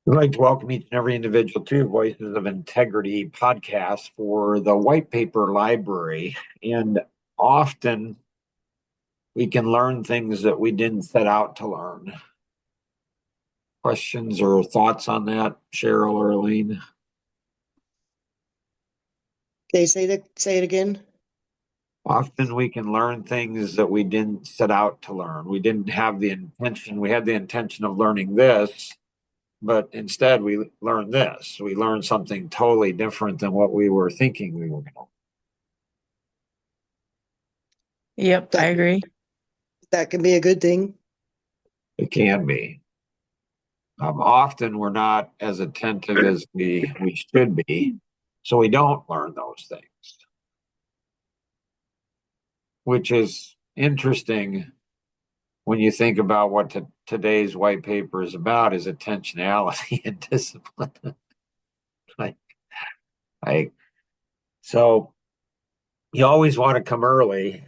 I'd like to welcome each and every individual to Voices of Integrity podcast for the White Paper Library. And often we can learn things that we didn't set out to learn. Questions or thoughts on that, Cheryl or Elaine? Okay, say it again. Often we can learn things that we didn't set out to learn. We didn't have the intention. We had the intention of learning this, but instead we learned this. We learned something totally different than what we were thinking we were going to. Yep, I That agree. that can be a good thing. It can be. Often we're not as attentive as we should be, so we don't learn those things, which is interesting when you think about what today's white paper is about is intentionality and discipline. like, like, so you always want to come early.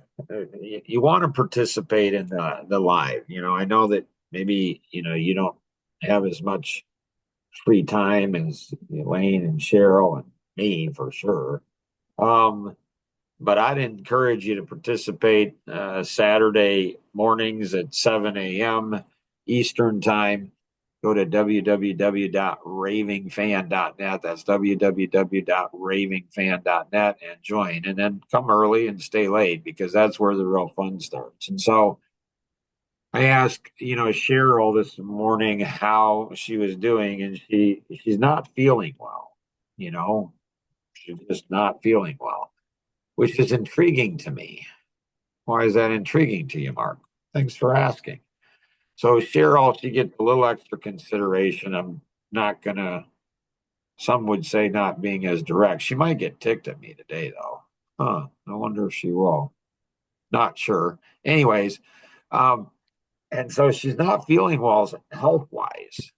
You want to participate in the live. I know that maybe you don't have as much free time as Elaine and Cheryl and me for sure. But I'd encourage you to participate Saturday mornings at 7 a.m. Eastern time. Go to www.ravingfan.net. That's www.ravingfan.net and join. And then come early and stay late because that's where the real fun starts. And so I asked, Cheryl this morning how she was doing, and she's not feeling well. She's just not feeling well, which is intriguing to me. Why is that intriguing to you, Mark? Thanks for asking. So Cheryl, she gets a little extra consideration. I'm not gonna. Some would say not being as direct. She might get ticked at me today, though. I wonder if she will. Not sure. Anyways, and so she's not feeling well health wise,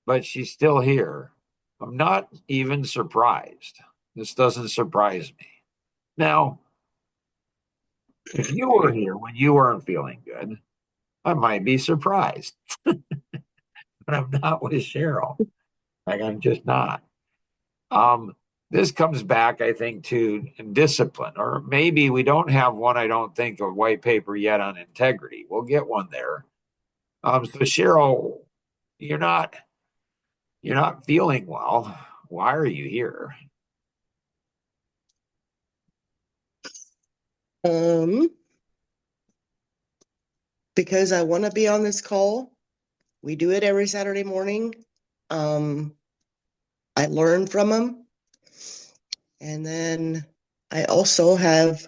but she's still here. I'm not even surprised. This doesn't surprise me. Now, if you were here when you weren't feeling good, I might be surprised, but I'm not with Cheryl. I'm just not. Um, this comes back, I think, to discipline, or maybe we don't have one. I don't think of white paper yet on integrity. We'll get one there. So Cheryl, you're not you're not feeling well. Why are you here? Um, because I want to be on this call. We do it every Saturday morning. Um, I learn from them. And then I also have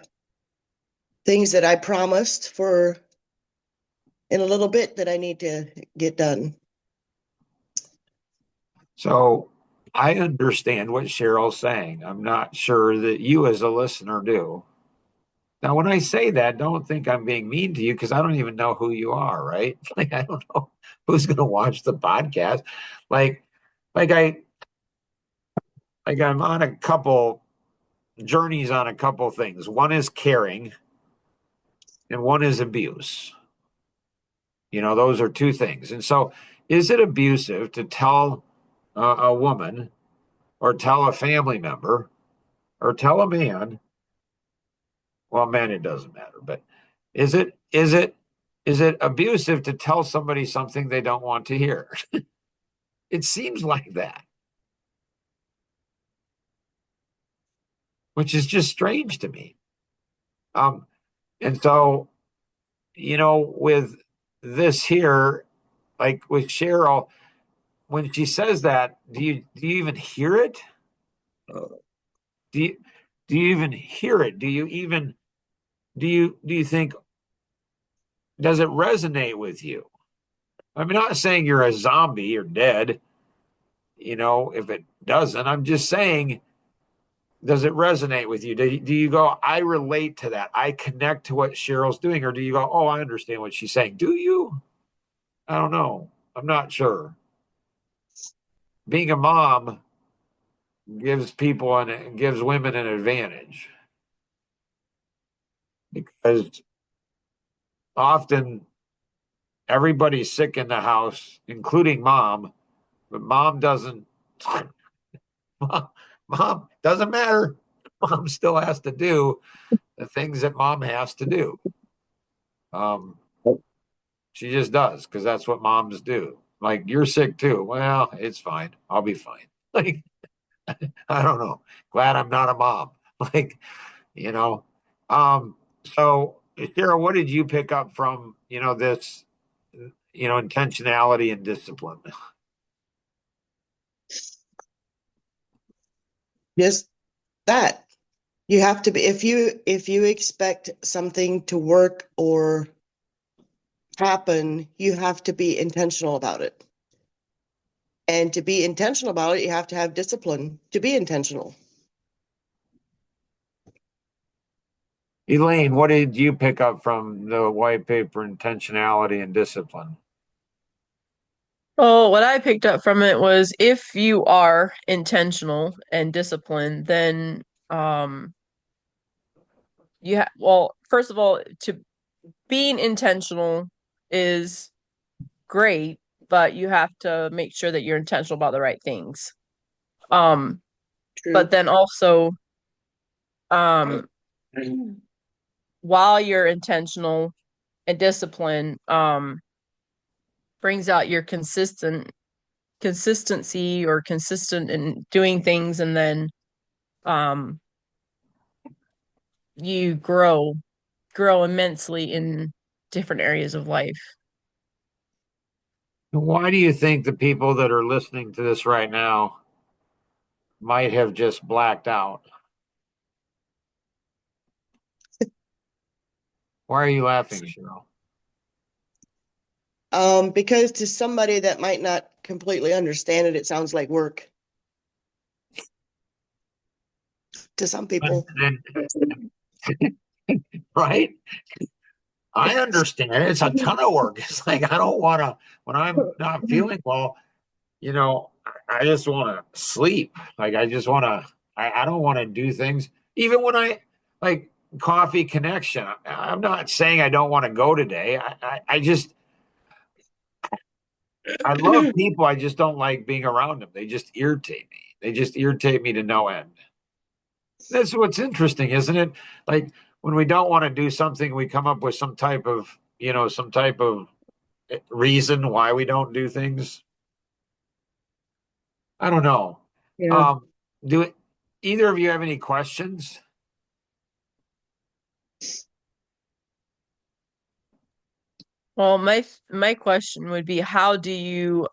things that I promised for in a little bit that I need to get done. So I understand what Cheryl's saying. I'm not sure that you, as a listener, do. Now, when I say that, don't think I'm being mean to you because I don't even know who you are, right? I don't know who's going to watch the podcast. Like, like I, I'm on a couple journeys on a couple things. One is caring, and one is abuse. Those are two things. And so, is it abusive to tell a woman, or tell a family member, or tell a man? Well, man, it doesn't matter. But is it abusive to tell somebody something they don't want to hear? It seems like that, which is just strange to me. Um, and so, with this here, like with Cheryl, when she says that, do you even hear it? Do you do you even hear it? Do you think, does it resonate with you? I'm not saying you're a zombie or dead, if it doesn't. I'm just saying, does it resonate with you? Do you go, I relate to that? I connect to what Cheryl's doing, or do you go, oh, I understand what she's saying? Do you? I don't know. I'm not sure. Being a mom gives women an advantage because often everybody's sick in the house, including mom, but mom doesn't, mom, mom doesn't matter. Mom still has to do the things that mom has to do. Um, she just does because that's what moms do. Like, you're sick too. Well, it's fine. I'll be fine. Like, I don't know. Glad I'm not a mom. Like, you know. So Sarah, what did you pick up from, this, intentionality and discipline? Just that you have to be, if you expect something to work or happen, you have to be intentional about it. And to be intentional about it, you have to have discipline to be intentional. Elaine, what did you pick up from the white paper, intentionality and discipline? Well, what I picked up from it was if you are intentional and disciplined, then well, first of all, to being intentional is great, but you have to make sure that you're intentional about the right things. Um, but True. then also, um, while you're intentional and disciplined, brings out your consistency or consistent in doing things, and then um you grow immensely in different areas of life. Why do you think the people that are listening to this right now might have just blacked out? Why are you laughing, Cheryl? Because to somebody that might not completely understand it, it sounds like work to some people. And, right? I understand. It's a ton of work. It's like I don't want to, when I'm not feeling well, I just want to sleep. Like I just want to, I don't want to do things. Even when like coffee connection, I'm not saying I don't want to go today. I love people. I just don't like being around them. They just irritate me. They just irritate me to no end. That's what's interesting, isn't it? Like when we don't want to do something, we come up with some type of reason why we don't do things. I don't know. Yeah. Um, do either of you have any questions? Well, my question would be how do you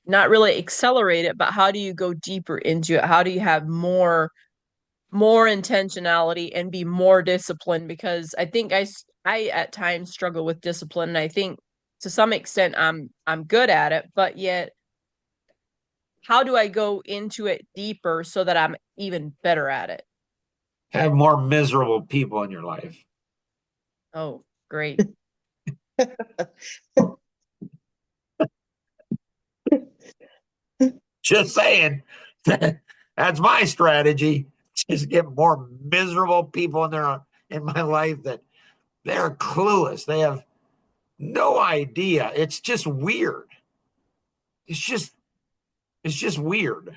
not really accelerate it, but how do you go deeper into it? How do you have more intentionality and be more disciplined? Because I think I at times struggle with discipline, and I think to some extent I'm good at it, but yet how do I go into it deeper so that I'm even better at it? Have more miserable people in your life. Oh, great. Just saying. That's my strategy. Just get more miserable people in my life that they're clueless. They have no idea. It's just weird. It's just it's just weird.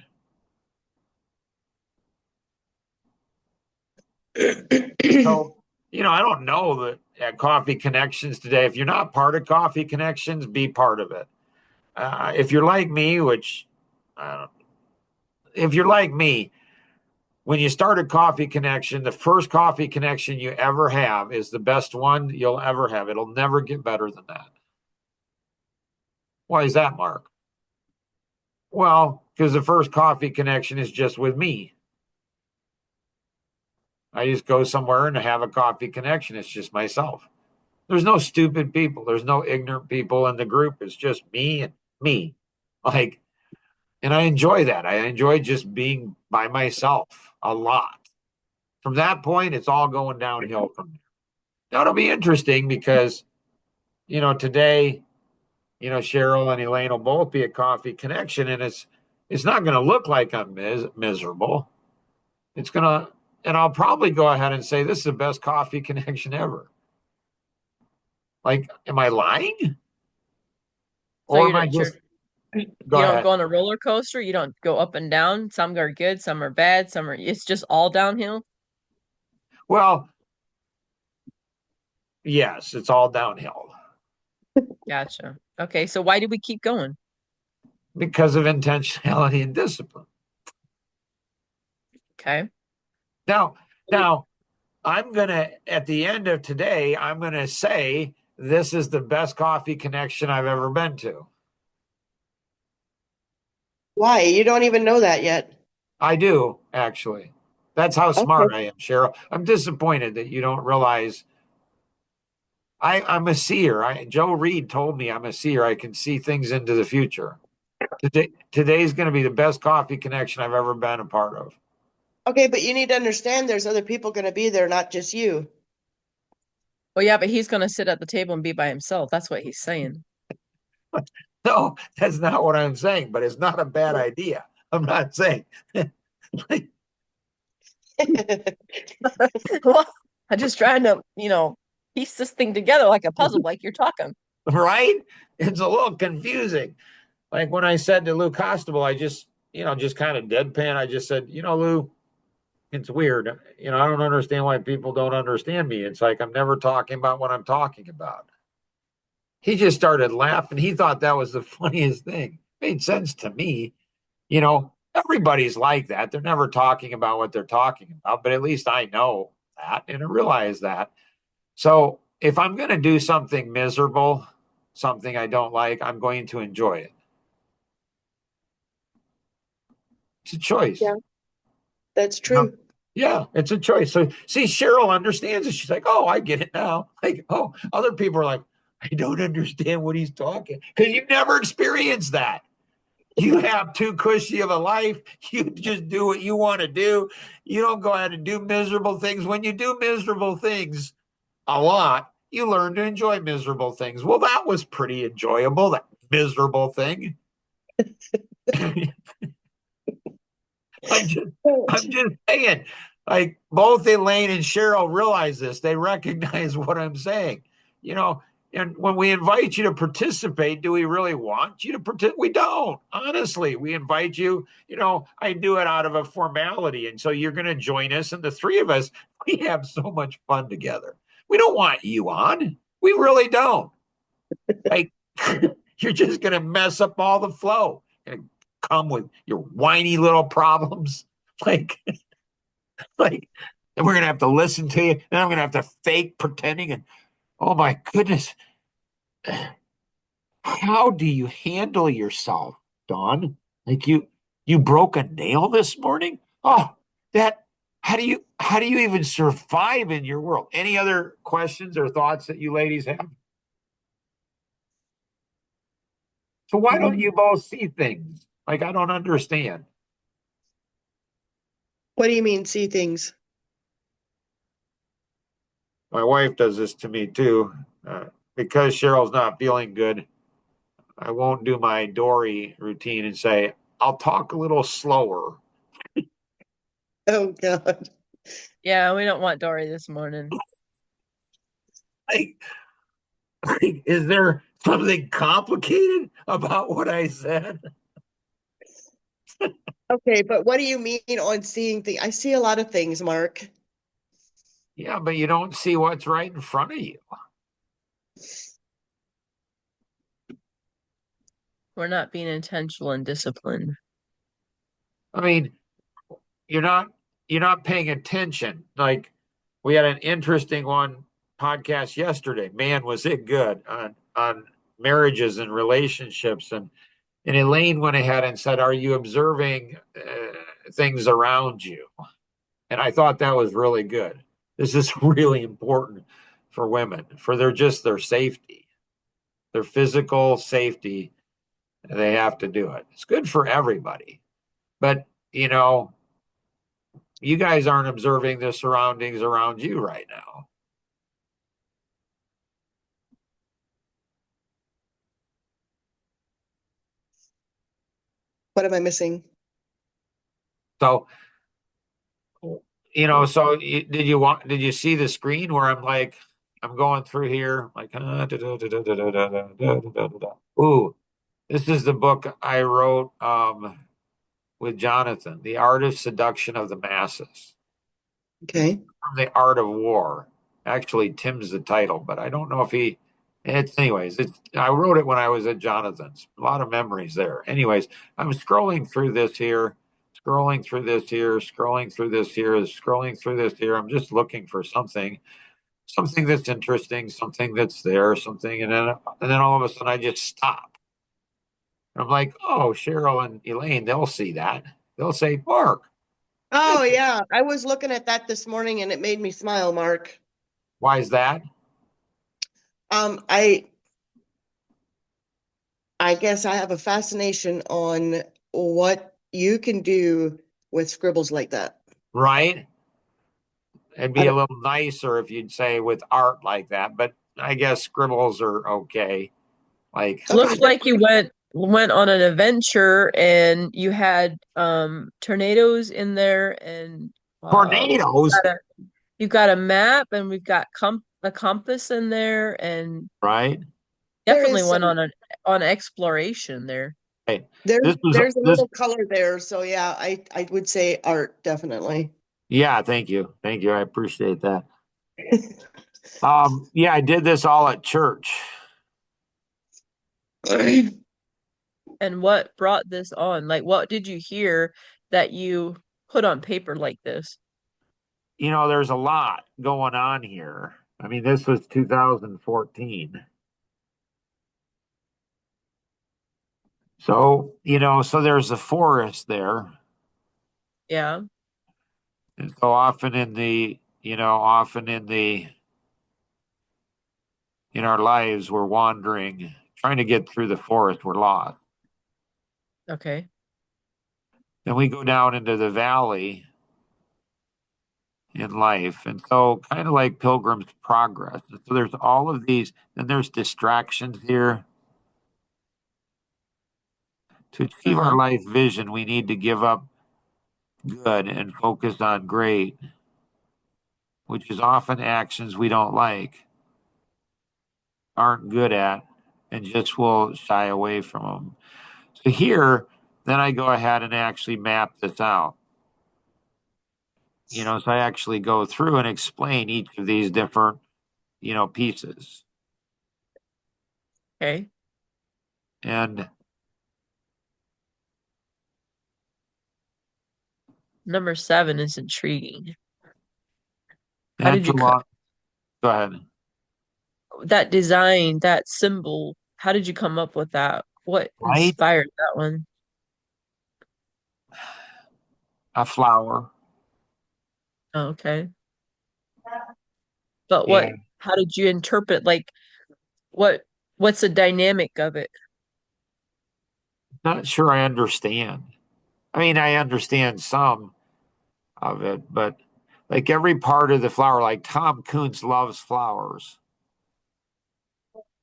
So, I don't know that at Coffee Connections today, if you're not part of Coffee Connections, be part of it. If you're like me, which uh, if you're like me, when you start a coffee connection, the first coffee connection you ever have is the best one you'll ever have. It'll never get better than that. Why is that, Mark? Well, because the first coffee connection is just with me. I just go somewhere and have a coffee connection. It's just myself. There's no stupid people. There's no ignorant people in the group. It's just me and me. Like, and I enjoy that. I enjoy just being by myself a lot. From that point, it's all going downhill from there. Now it'll be interesting because, today, Cheryl and Elaine will both be at Coffee Connection, and it's not going to look like I'm miserable. It's going to, and I'll probably go ahead and say this is the best coffee connection ever. Like, am I lying? So Or am I just, go you don't ahead. go on a roller coaster, you don't go up and down. Some are good, some are bad, some are it's just all downhill. Well, yes, it's all downhill Gotcha. Okay, so why do we keep going? because of intentionality and discipline. Okay. Now, now I'm gonna at the end of today, I'm gonna say this is the best coffee connection I've ever been to. Why? You don't even know that yet. I do, actually. That's how Okay. smart I am, Cheryl. I'm disappointed that you don't realize I'm a seer. Joe Reed told me I'm a seer. I can see things into the future. Today's going to be the best coffee connection I've ever been a part of. Okay, but you need to understand there's other people going to be there, not just you. Well, yeah, but he's gonna sit at the table and be by himself. That's what he's saying. No, that's not what I'm saying, but it's not a bad idea. I'm not saying, Well, I'm just trying to, piece this thing together like a puzzle, like you're talking. right? It's a little confusing. Like when I said to Lou Costabile, I just, just kind of deadpan. I just said, Lou, it's weird. I don't understand why people don't understand me. It's like I'm never talking about what I'm talking about. He just started laughing. He thought that was the funniest thing. Made sense to me. Everybody's like that. They're never talking about what they're talking about, but at least I know that and I realize that. So if I'm going to do something miserable, something I don't like, I'm going to enjoy it. It's a choice. Yeah, that's You know? true. Yeah, it's a choice. So see, Cheryl understands it. She's like, oh, I get it now. Like, oh, other people are like, I don't understand what he's talking because you've never experienced that. You have too cushy of a life. You just do what you want to do. You don't go out and do miserable things. When you do miserable things a lot, you learn to enjoy miserable things. Well, that was pretty enjoyable, that miserable thing. I'm just I'm just saying, like both Elaine and Cheryl realize this. They recognize what I'm saying. You know, and when we invite you to participate, do we really want you to participate? We don't. Honestly, we invite you, I do it out of a formality. And so you're going to join us. And the three of us, we have so much fun together. We don't want you on. We really don't. Like, you're just going to mess up all the flow and come with your whiny little problems. Like, like, and we're gonna have to listen to you. Then I'm gonna have to fake pretending. And oh my goodness, how do you handle yourself, Dawn? Like you broke a nail this morning? Oh, that how do you even survive in your world? Any other questions or thoughts that you ladies have? So why don't you both see things? Like I don't understand. What do you mean, see things? My wife does this to me too. Uh, because Cheryl's not feeling good, I won't do my Dory routine and say, I'll talk a little slower. Oh, God. Yeah, we don't want Dory this morning. Like, is there something complicated about what I said? Okay, but what do you mean on seeing things? I see a lot of things, Mark. Yeah, but you don't see what's right in front of you. We're not being intentional and disciplined. I mean, you're not you're not paying attention. Like we had an interesting one podcast yesterday. Man, was it good on marriages and relationships and Elaine went ahead and said, "Are you observing things around you?" And I thought that was really good. This is really important for women, for their safety, their physical safety. They have to do it. It's good for everybody. But, you guys aren't observing the surroundings around you right now. What am I missing? So, did you see the screen where I'm like, I'm going through here, like, ooh, this is the book I wrote with Jonathan, The Art of Seduction of the Masses. It's Okay. from The Art of War. Actually, Tim's the title, but I don't know if he. It's anyways. It's I wrote it when I was at Jonathan's. A lot of memories there. Anyways, I'm scrolling through this here, scrolling through this here, scrolling through this here, scrolling through this here. I'm just looking for something that's interesting, something that's there, something, and then all of a sudden I just stop. I'm like, oh, Cheryl and Elaine, they'll see that. They'll say, Mark, Oh this. yeah, I was looking at that this morning and it made me smile, Mark. Why is that? Um, I I guess I have a fascination on what you can do with scribbles like that. Right? It'd I be a don't, little nicer if you'd say with art like that, but I guess scribbles are okay. Like, okay, Looks like you went on an adventure and you had tornadoes in there and tornadoes, you've got a map and we've got a compass in there and right? there definitely is went some on exploration there. Hey, there's this was there's a this. little color there, so yeah, I would say art definitely. Yeah, thank you. I appreciate that. Yeah, I did this all at church. And what brought this on? Like, what did you hear that you put on paper like this? There's a lot going on here. I mean, this was 2014. So there's a forest there. Yeah. And so often in our lives, we're wandering, trying to get through the forest, we're lost. Okay. Then we go down into the valley in life. And so kind of like Pilgrim's Progress. And so there's all of these, then there's distractions here. To achieve our Uh-huh. life vision, we need to give up good and focus on great, which is often actions we don't like, aren't good at, and just will shy away from them. So here, then I go ahead and actually map this out. So I actually go through and explain each of these different, pieces. Okay. And Number 7 is intriguing. How did that's a you cut lot. Go ahead. that design, that symbol? How did you come up with that? What Right? inspired that one? A flower. Oh, okay. But Yeah. how did you interpret what what's the dynamic of it? Not sure I understand. I mean, I understand some of it, but like every part of the flower, like Tom Kuntz loves flowers.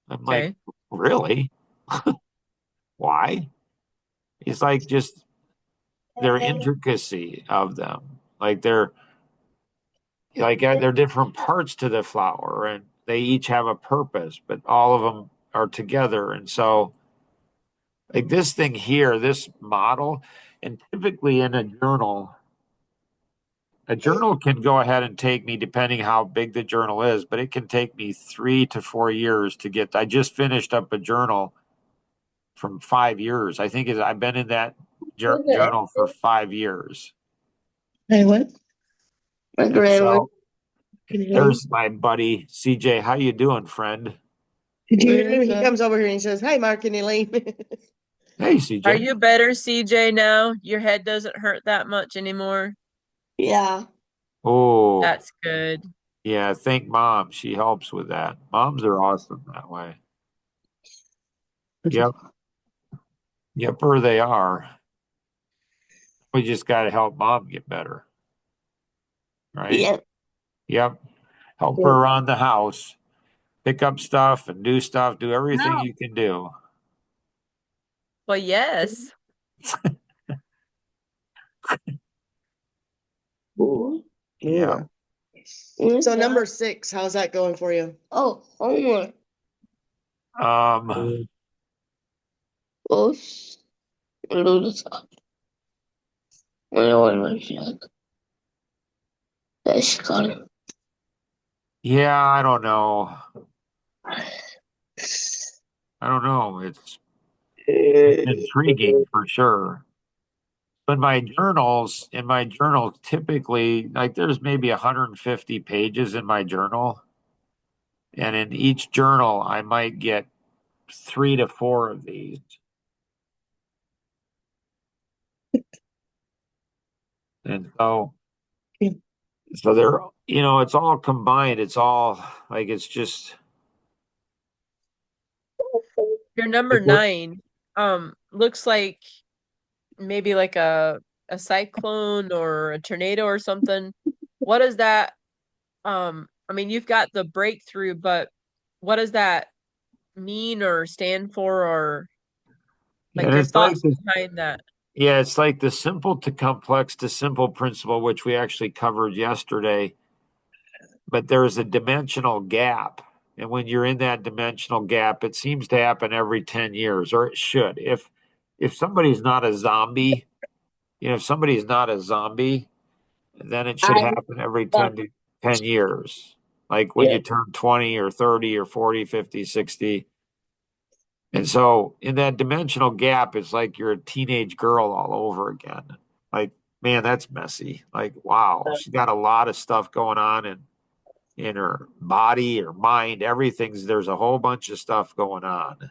I'm like, Okay. really? Why? It's like just their intricacy of them. They're different parts to the flower and they each have a purpose, but all of them are together. And so like this thing here, this model, and typically in a journal can go ahead and take me, depending how big the journal is, but it can take me 3 to 4 years to get. I just finished up a journal from 5 years. I've been in that journal for 5 years. Hey, what? My And grandma. so there's my buddy CJ. How you doing, friend? Did you hear him? He comes over here and he says, "Hi, Mark and Elaine." Hey, Are CJ. you better, CJ, now? Your head doesn't hurt that much anymore? Yeah. Oh, That's good. yeah. Thank mom. She helps with that. Moms are awesome that way. Yep. Yepper, they are. We just got to help mom get better, right? Yeah. Yep. Help her Well, around the house, pick up stuff and do stuff, do everything no. you can do. Well, yes. Ooh. Yep. Yeah. So number 6, how's that going for you? Oh, homework. Um, Oh, lose. I know my check. That's gone. yeah, I don't know. I don't know. It's intriguing for sure. But in my journals, typically, like there's maybe 150 pages in my journal. And in each journal, I might get 3 to 4 of these. And Yeah. so they're, it's all combined. It's all like, it's just Your like number we're, 9 looks like maybe like a cyclone or a tornado or something. What is that? I mean, you've got the breakthrough, but what does that mean or stand for, or like and your it's like thoughts this, behind that? yeah, it's like the simple to complex to simple principle, which we actually covered yesterday. But there's a dimensional gap. And when you're in that dimensional gap, it seems to happen every 10 years, or it should. If somebody's not a zombie, if somebody's not a zombie, then it should happen every 10 years. Like when you turn 20 or 30 or 40, 50, 60. And so in that dimensional gap, it's like you're a teenage girl all over again. Like, man, that's messy. Like, wow, she's got a lot of stuff going on in her body or mind, there's a whole bunch of stuff going on.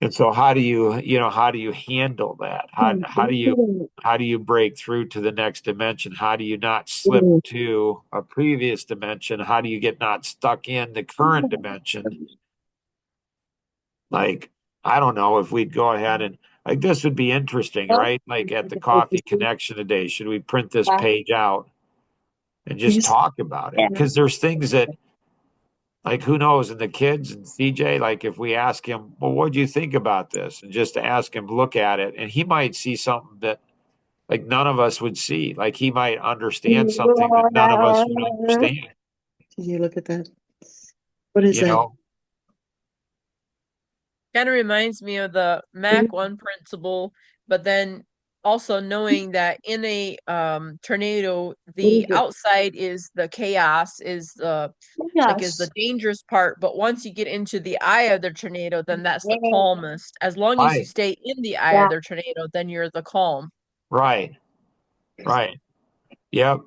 And so how do you handle that? How do you break through to the next dimension? How do you not slip to a previous dimension? How do you get not stuck in the current dimension? Like, I don't know if we'd go ahead and like this would be interesting, right? Like at the coffee connection today, should we print this page out and just talk about it? Because there's things that like who knows, and the kids and CJ, like if we ask him, well, what do you think about this? And just to ask him, look at it, and he might see something that like none of us would see. Like he might understand something that none of us would understand, Can you look at that? What is you that? know? Kind of reminds me of the Mac 1 principle, but then also knowing that in a tornado, What the is it? outside is the chaos, is the dangerous part, but once you get into the eye of the tornado, then that's the calmest. As long as you Right, stay in the eye of the tornado, then you're the calm. right, right. Yep.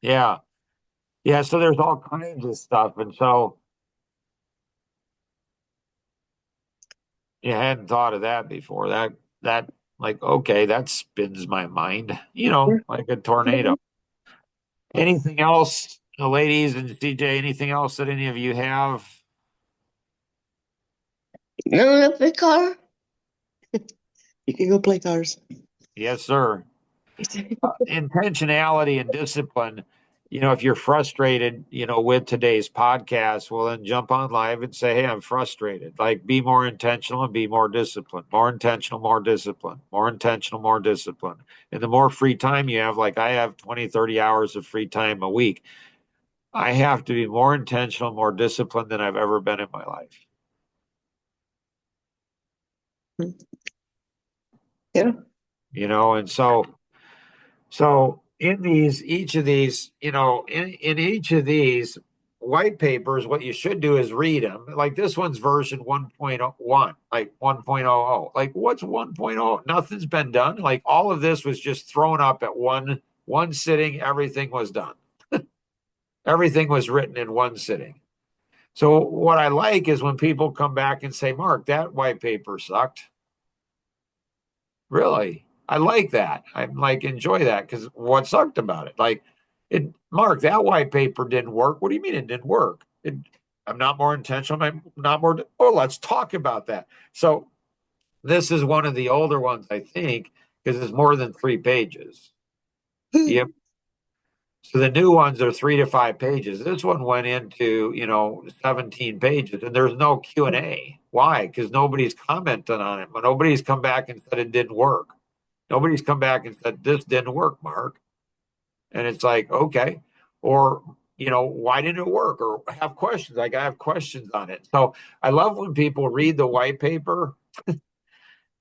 Yeah. Yeah. So there's all kinds of stuff. And so you hadn't thought of that before. That, like, okay, that spins my mind, like a tornado. Anything else, ladies and CJ, anything else that any of you have? Olympic car? You can go play cars. Yes, sir. Intentionality and discipline. If you're frustrated, with today's podcast, well, then jump on live and say, hey, I'm frustrated. Like, be more intentional and be more disciplined. More intentional, more discipline. More intentional, more discipline. And the more free time you have, like I have 20, 30 hours of free time a week, I have to be more intentional, more disciplined than I've ever been in my life. Yeah. And so in each of these, in each of these white papers, what you should do is read them. Like this one's version 1.1, like 1.00. Like what's 1.0? Nothing's been done. Like all of this was just thrown up at one sitting. Everything was done. Everything was written in one sitting. So what I like is when people come back and say, Mark, that white paper sucked. Really? I like that. I'm like, enjoy that because what sucked about it? Like, Mark, that white paper didn't work. What do you mean it didn't work? I'm not more intentional. I'm not more. Oh, let's talk about that. So, this is one of the older ones, I think, because it's more than 3 pages. Yep. So, the new ones are 3 to 5 pages. This one went into, 17 pages, and there's no Q&A. Why? Because nobody's commented on it. Nobody's come back and said it didn't work. Nobody's come back and said, this didn't work, Mark. And it's like, okay. Or, why didn't it work? Or have questions. Like I have questions on it. So I love when people read the white paper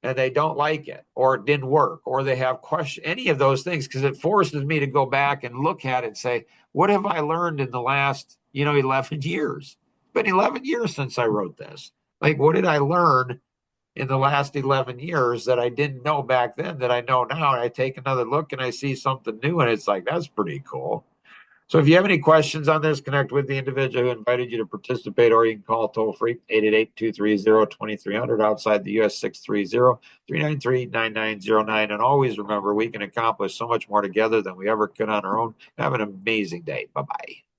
and they don't like it, or it didn't work, or they have question, any of those things, because it forces me to go back and look at it and say, what have I learned in the last, 11 years? It's been 11 years since I wrote this. Like, what did I learn in the last 11 years that I didn't know back then that I know now? And I take another look and I see something new, and it's like, that's pretty cool. So if you have any questions on this, connect with the individual who invited you to participate, or you can call toll free 888-230-2300 outside the US 630-393-9909. And always remember, we can accomplish so much more together than we ever could on our own. Have an amazing day. Bye-bye.